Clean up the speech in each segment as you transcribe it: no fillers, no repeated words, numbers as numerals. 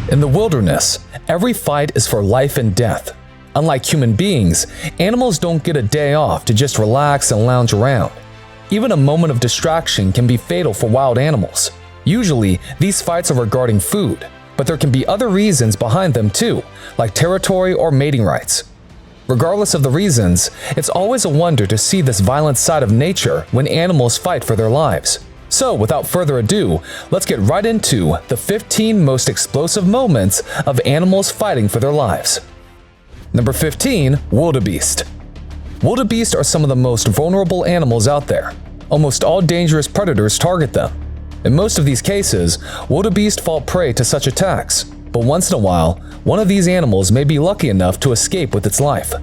In the wilderness, every fight is for life and death. Unlike human beings, animals don't get a day off to just relax and lounge around. Even a moment of distraction can be fatal for wild animals. Usually, these fights are regarding food, but there can be other reasons behind them too, like territory or mating rights. Regardless of the reasons, it's always a wonder to see this violent side of nature when animals fight for their lives. So, without further ado, let's get right into the 15 most explosive moments of animals fighting for their lives. Number 15. Wildebeest. Wildebeest are some of the most vulnerable animals out there. Almost all dangerous predators target them. In most of these cases, wildebeest fall prey to such attacks, but once in a while, one of these animals may be lucky enough to escape with its life.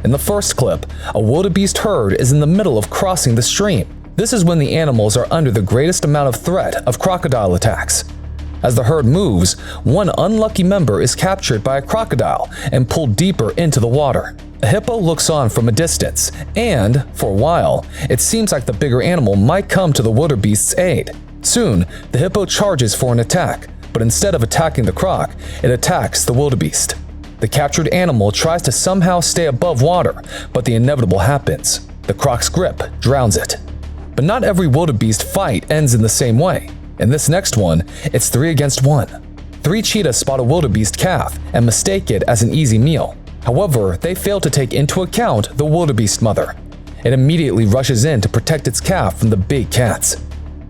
In the first clip, a wildebeest herd is in the middle of crossing the stream. This is when the animals are under the greatest amount of threat of crocodile attacks. As the herd moves, one unlucky member is captured by a crocodile and pulled deeper into the water. A hippo looks on from a distance, and, for a while, it seems like the bigger animal might come to the wildebeest's aid. Soon, the hippo charges for an attack, but instead of attacking the croc, it attacks the wildebeest. The captured animal tries to somehow stay above water, but the inevitable happens. The croc's grip drowns it. But not every wildebeest fight ends in the same way. In this next one, it's 3 against 1. 3 cheetahs spot a wildebeest calf and mistake it as an easy meal. However, they fail to take into account the wildebeest mother. It immediately rushes in to protect its calf from the big cats.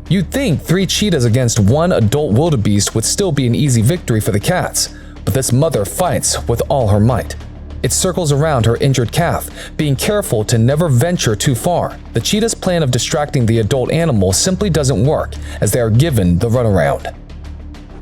You'd think 3 cheetahs against 1 adult wildebeest would still be an easy victory for the cats, but this mother fights with all her might. It circles around her injured calf, being careful to never venture too far. The cheetah's plan of distracting the adult animal simply doesn't work, as they are given the runaround.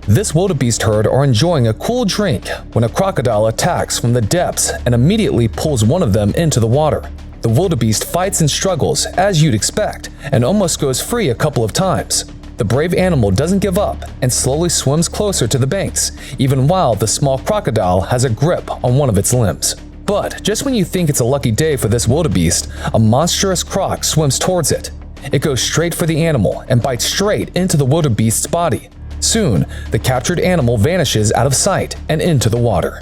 This wildebeest herd are enjoying a cool drink when a crocodile attacks from the depths and immediately pulls one of them into the water. The wildebeest fights and struggles, as you'd expect, and almost goes free a couple of times. The brave animal doesn't give up and slowly swims closer to the banks, even while the small crocodile has a grip on one of its limbs. But just when you think it's a lucky day for this wildebeest, a monstrous croc swims towards it. It goes straight for the animal and bites straight into the wildebeest's body. Soon, the captured animal vanishes out of sight and into the water.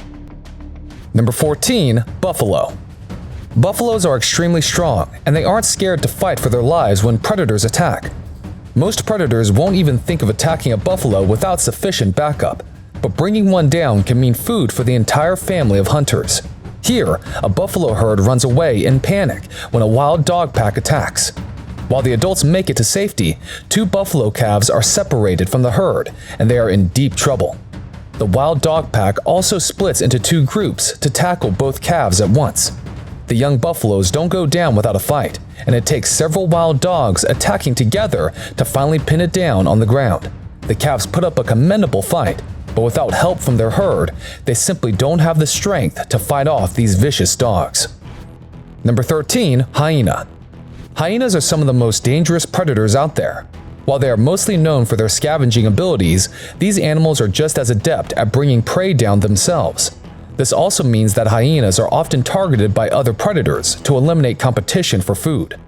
Number 14. Buffalo. Buffaloes are extremely strong, and they aren't scared to fight for their lives when predators attack. Most predators won't even think of attacking a buffalo without sufficient backup, but bringing one down can mean food for the entire family of hunters. Here, a buffalo herd runs away in panic when a wild dog pack attacks. While the adults make it to safety, 2 buffalo calves are separated from the herd, and they are in deep trouble. The wild dog pack also splits into 2 groups to tackle both calves at once. The young buffaloes don't go down without a fight, and it takes several wild dogs attacking together to finally pin it down on the ground. The calves put up a commendable fight, but without help from their herd, they simply don't have the strength to fight off these vicious dogs. Number 13. Hyena. Hyenas are some of the most dangerous predators out there. While they are mostly known for their scavenging abilities, these animals are just as adept at bringing prey down themselves. This also means that hyenas are often targeted by other predators to eliminate competition for food.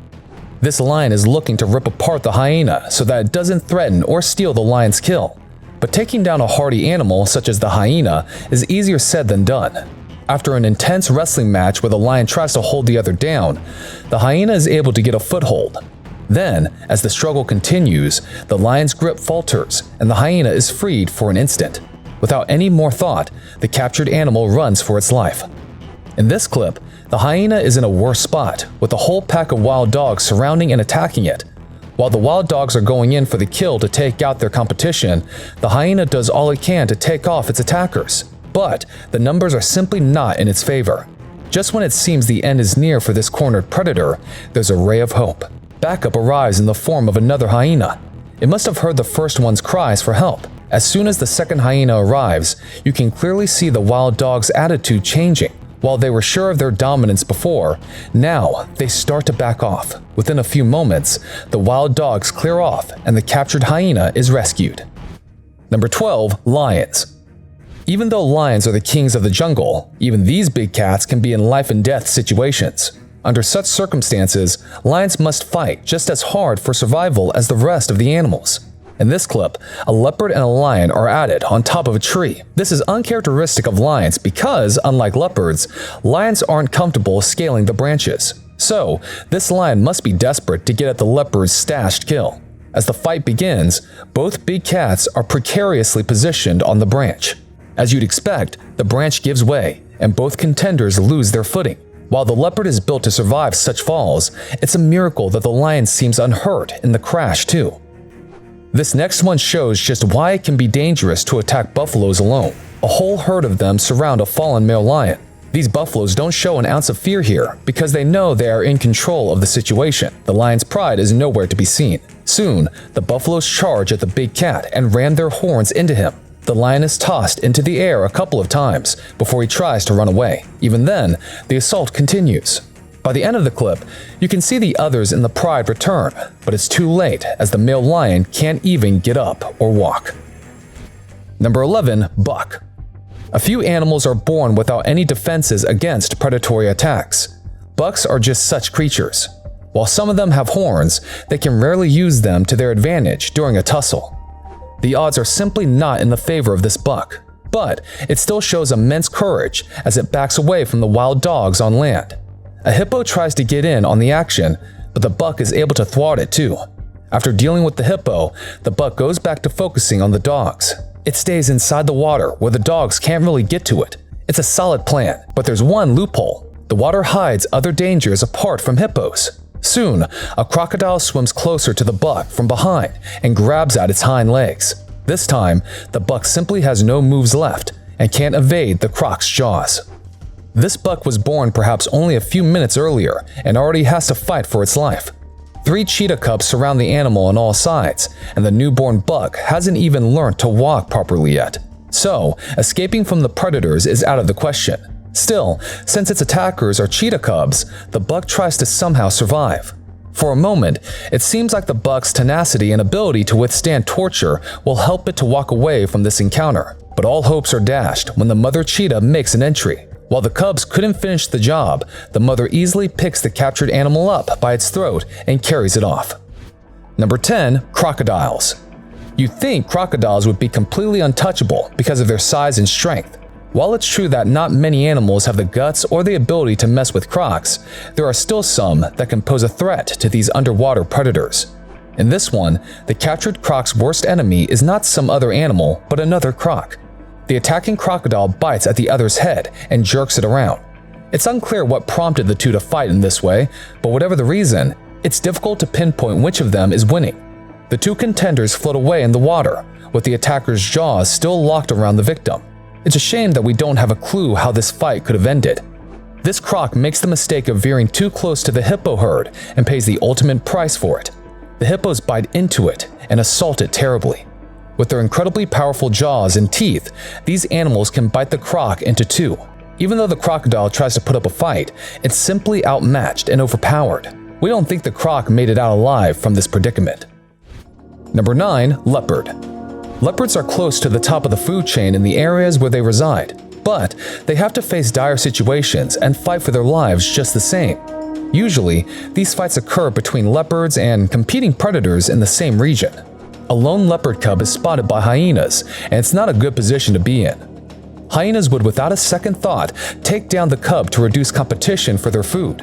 This lion is looking to rip apart the hyena so that it doesn't threaten or steal the lion's kill. But taking down a hardy animal such as the hyena is easier said than done. After an intense wrestling match where the lion tries to hold the other down, the hyena is able to get a foothold. Then, as the struggle continues, the lion's grip falters and the hyena is freed for an instant. Without any more thought, the captured animal runs for its life. In this clip, the hyena is in a worse spot, with a whole pack of wild dogs surrounding and attacking it. While the wild dogs are going in for the kill to take out their competition, the hyena does all it can to take off its attackers. But the numbers are simply not in its favor. Just when it seems the end is near for this cornered predator, there's a ray of hope. Backup arrives in the form of another hyena. It must have heard the first one's cries for help. As soon as the second hyena arrives, you can clearly see the wild dog's attitude changing. While they were sure of their dominance before, now they start to back off. Within a few moments, the wild dogs clear off and the captured hyena is rescued. Number 12. Lions. Even though lions are the kings of the jungle, even these big cats can be in life and death situations. Under such circumstances, lions must fight just as hard for survival as the rest of the animals. In this clip, a leopard and a lion are at it on top of a tree. This is uncharacteristic of lions because, unlike leopards, lions aren't comfortable scaling the branches. So, this lion must be desperate to get at the leopard's stashed kill. As the fight begins, both big cats are precariously positioned on the branch. As you'd expect, the branch gives way, and both contenders lose their footing. While the leopard is built to survive such falls, it's a miracle that the lion seems unhurt in the crash too. This next one shows just why it can be dangerous to attack buffaloes alone. A whole herd of them surround a fallen male lion. These buffaloes don't show an ounce of fear here because they know they are in control of the situation. The lion's pride is nowhere to be seen. Soon, the buffaloes charge at the big cat and ram their horns into him. The lion is tossed into the air a couple of times before he tries to run away. Even then, the assault continues. By the end of the clip, you can see the others in the pride return, but it's too late as the male lion can't even get up or walk. Number 11. Buck. A few animals are born without any defenses against predatory attacks. Bucks are just such creatures. While some of them have horns, they can rarely use them to their advantage during a tussle. The odds are simply not in the favor of this buck, but it still shows immense courage as it backs away from the wild dogs on land. A hippo tries to get in on the action, but the buck is able to thwart it too. After dealing with the hippo, the buck goes back to focusing on the dogs. It stays inside the water where the dogs can't really get to it. It's a solid plan, but there's one loophole. The water hides other dangers apart from hippos. Soon, a crocodile swims closer to the buck from behind and grabs at its hind legs. This time, the buck simply has no moves left and can't evade the croc's jaws. This buck was born perhaps only a few minutes earlier and already has to fight for its life. 3 cheetah cubs surround the animal on all sides, and the newborn buck hasn't even learned to walk properly yet. So, escaping from the predators is out of the question. Still, since its attackers are cheetah cubs, the buck tries to somehow survive. For a moment, it seems like the buck's tenacity and ability to withstand torture will help it to walk away from this encounter. But all hopes are dashed when the mother cheetah makes an entry. While the cubs couldn't finish the job, the mother easily picks the captured animal up by its throat and carries it off. Number 10. Crocodiles. You'd think crocodiles would be completely untouchable because of their size and strength. While it's true that not many animals have the guts or the ability to mess with crocs, there are still some that can pose a threat to these underwater predators. In this one, the captured croc's worst enemy is not some other animal, but another croc. The attacking crocodile bites at the other's head and jerks it around. It's unclear what prompted the two to fight in this way, but whatever the reason, it's difficult to pinpoint which of them is winning. The two contenders float away in the water, with the attacker's jaws still locked around the victim. It's a shame that we don't have a clue how this fight could have ended. This croc makes the mistake of veering too close to the hippo herd and pays the ultimate price for it. The hippos bite into it and assault it terribly. With their incredibly powerful jaws and teeth, these animals can bite the croc into two. Even though the crocodile tries to put up a fight, it's simply outmatched and overpowered. We don't think the croc made it out alive from this predicament. Number 9. Leopard. Leopards are close to the top of the food chain in the areas where they reside, but they have to face dire situations and fight for their lives just the same. Usually, these fights occur between leopards and competing predators in the same region. A lone leopard cub is spotted by hyenas, and it's not a good position to be in. Hyenas would without a second thought take down the cub to reduce competition for their food.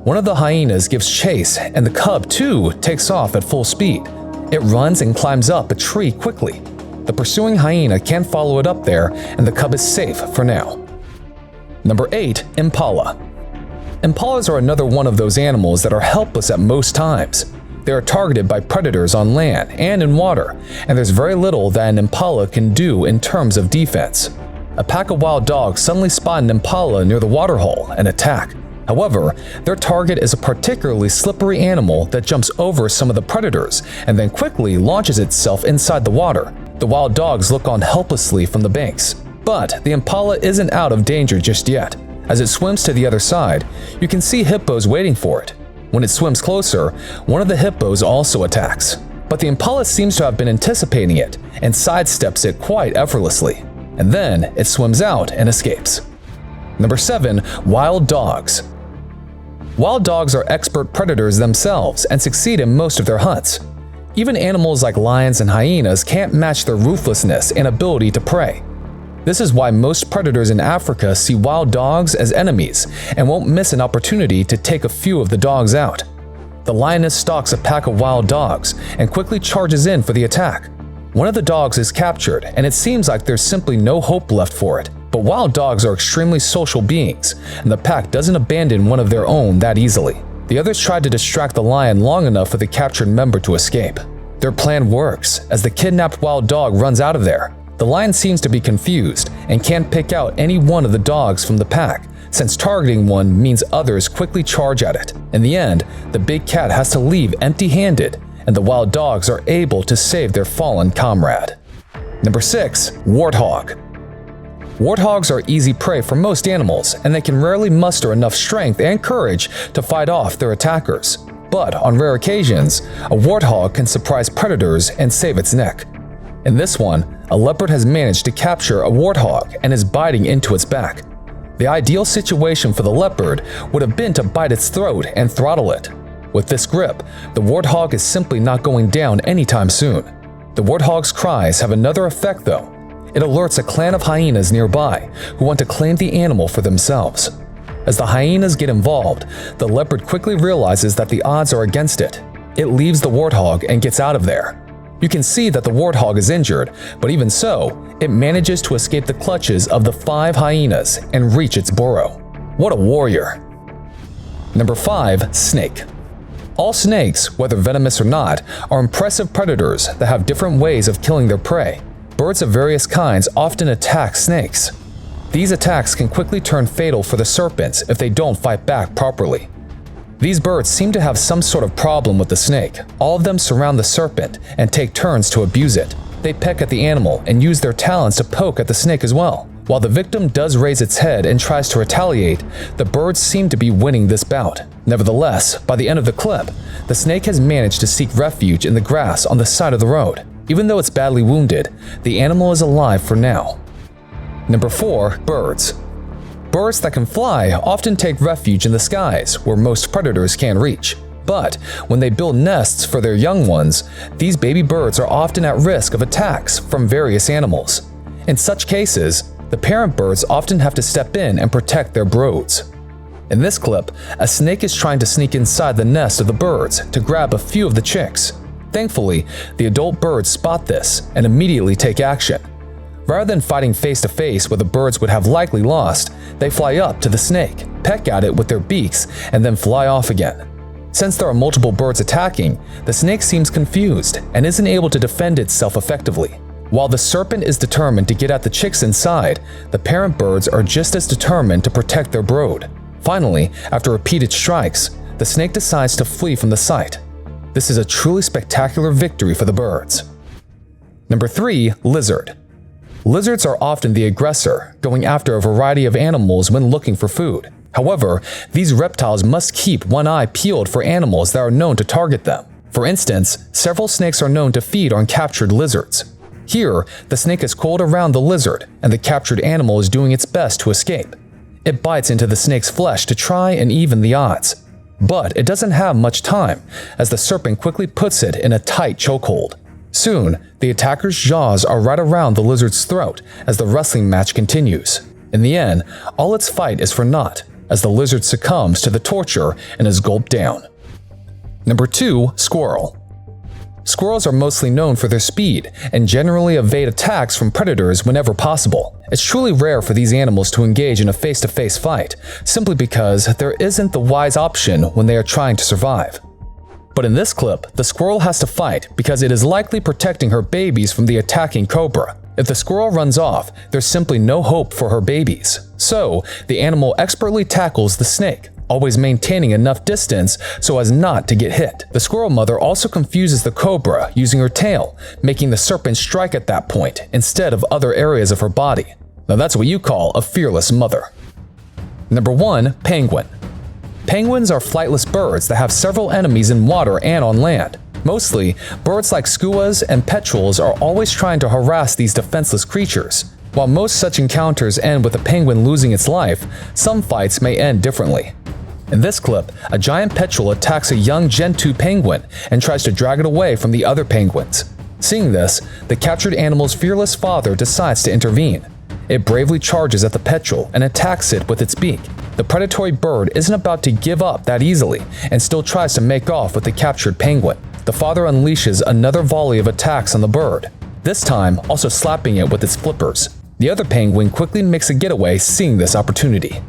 One of the hyenas gives chase, and the cub too takes off at full speed. It runs and climbs up a tree quickly. The pursuing hyena can't follow it up there, and the cub is safe for now. Number 8. Impala. Impalas are another one of those animals that are helpless at most times. They are targeted by predators on land and in water, and there's very little that an impala can do in terms of defense. A pack of wild dogs suddenly spot an impala near the waterhole and attack. However, their target is a particularly slippery animal that jumps over some of the predators and then quickly launches itself inside the water. The wild dogs look on helplessly from the banks. But the impala isn't out of danger just yet. As it swims to the other side, you can see hippos waiting for it. When it swims closer, one of the hippos also attacks. But the impala seems to have been anticipating it and sidesteps it quite effortlessly. And then it swims out and escapes. Number 7. Wild dogs. Wild dogs are expert predators themselves and succeed in most of their hunts. Even animals like lions and hyenas can't match their ruthlessness and ability to prey. This is why most predators in Africa see wild dogs as enemies and won't miss an opportunity to take a few of the dogs out. The lioness stalks a pack of wild dogs and quickly charges in for the attack. One of the dogs is captured, and it seems like there's simply no hope left for it. But wild dogs are extremely social beings, and the pack doesn't abandon one of their own that easily. The others tried to distract the lion long enough for the captured member to escape. Their plan works, as the kidnapped wild dog runs out of there. The lion seems to be confused and can't pick out any one of the dogs from the pack, since targeting one means others quickly charge at it. In the end, the big cat has to leave empty-handed, and the wild dogs are able to save their fallen comrade. Number 6. Warthog. Warthogs are easy prey for most animals, and they can rarely muster enough strength and courage to fight off their attackers. But on rare occasions, a warthog can surprise predators and save its neck. In this one, a leopard has managed to capture a warthog and is biting into its back. The ideal situation for the leopard would have been to bite its throat and throttle it. With this grip, the warthog is simply not going down anytime soon. The warthog's cries have another effect though. It alerts a clan of hyenas nearby who want to claim the animal for themselves. As the hyenas get involved, the leopard quickly realizes that the odds are against it. It leaves the warthog and gets out of there. You can see that the warthog is injured, but even so, it manages to escape the clutches of the 5 hyenas and reach its burrow. What a warrior! Number 5. Snake. All snakes, whether venomous or not, are impressive predators that have different ways of killing their prey. Birds of various kinds often attack snakes. These attacks can quickly turn fatal for the serpents if they don't fight back properly. These birds seem to have some sort of problem with the snake. All of them surround the serpent and take turns to abuse it. They peck at the animal and use their talons to poke at the snake as well. While the victim does raise its head and tries to retaliate, the birds seem to be winning this bout. Nevertheless, by the end of the clip, the snake has managed to seek refuge in the grass on the side of the road. Even though it's badly wounded, the animal is alive for now. Number 4. Birds. Birds that can fly often take refuge in the skies, where most predators can't reach. But when they build nests for their young ones, these baby birds are often at risk of attacks from various animals. In such cases, the parent birds often have to step in and protect their broods. In this clip, a snake is trying to sneak inside the nest of the birds to grab a few of the chicks. Thankfully, the adult birds spot this and immediately take action. Rather than fighting face-to-face where the birds would have likely lost, they fly up to the snake, peck at it with their beaks, and then fly off again. Since there are multiple birds attacking, the snake seems confused and isn't able to defend itself effectively. While the serpent is determined to get at the chicks inside, the parent birds are just as determined to protect their brood. Finally, after repeated strikes, the snake decides to flee from the site. This is a truly spectacular victory for the birds. Number 3. Lizard. Lizards are often the aggressor, going after a variety of animals when looking for food. However, these reptiles must keep one eye peeled for animals that are known to target them. For instance, several snakes are known to feed on captured lizards. Here, the snake is coiled around the lizard, and the captured animal is doing its best to escape. It bites into the snake's flesh to try and even the odds. But it doesn't have much time, as the serpent quickly puts it in a tight chokehold. Soon, the attacker's jaws are right around the lizard's throat as the wrestling match continues. In the end, all its fight is for naught, as the lizard succumbs to the torture and is gulped down. Number 2. Squirrel. Squirrels are mostly known for their speed and generally evade attacks from predators whenever possible. It's truly rare for these animals to engage in a face-to-face fight, simply because there isn't the wise option when they are trying to survive. But in this clip, the squirrel has to fight because it is likely protecting her babies from the attacking cobra. If the squirrel runs off, there's simply no hope for her babies. So, the animal expertly tackles the snake, always maintaining enough distance so as not to get hit. The squirrel mother also confuses the cobra using her tail, making the serpent strike at that point instead of other areas of her body. Now that's what you call a fearless mother. Number 1. Penguin. Penguins are flightless birds that have several enemies in water and on land. Mostly, birds like skuas and petrels are always trying to harass these defenseless creatures. While most such encounters end with a penguin losing its life, some fights may end differently. In this clip, a giant petrel attacks a young Gen 2 penguin and tries to drag it away from the other penguins. Seeing this, the captured animal's fearless father decides to intervene. It bravely charges at the petrel and attacks it with its beak. The predatory bird isn't about to give up that easily and still tries to make off with the captured penguin. The father unleashes another volley of attacks on the bird, this time also slapping it with its flippers. The other penguin quickly makes a getaway, seeing this opportunity.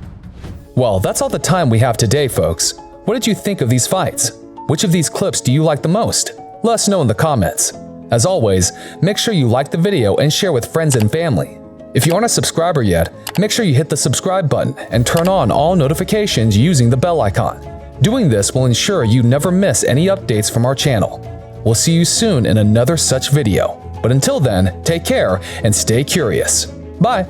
Well, that's all the time we have today, folks. What did you think of these fights? Which of these clips do you like the most? Let us know in the comments. As always, make sure you like the video and share with friends and family. If you aren't a subscriber yet, make sure you hit the subscribe button and turn on all notifications using the bell icon. Doing this will ensure you never miss any updates from our channel. We'll see you soon in another such video. But until then, take care and stay curious. Bye!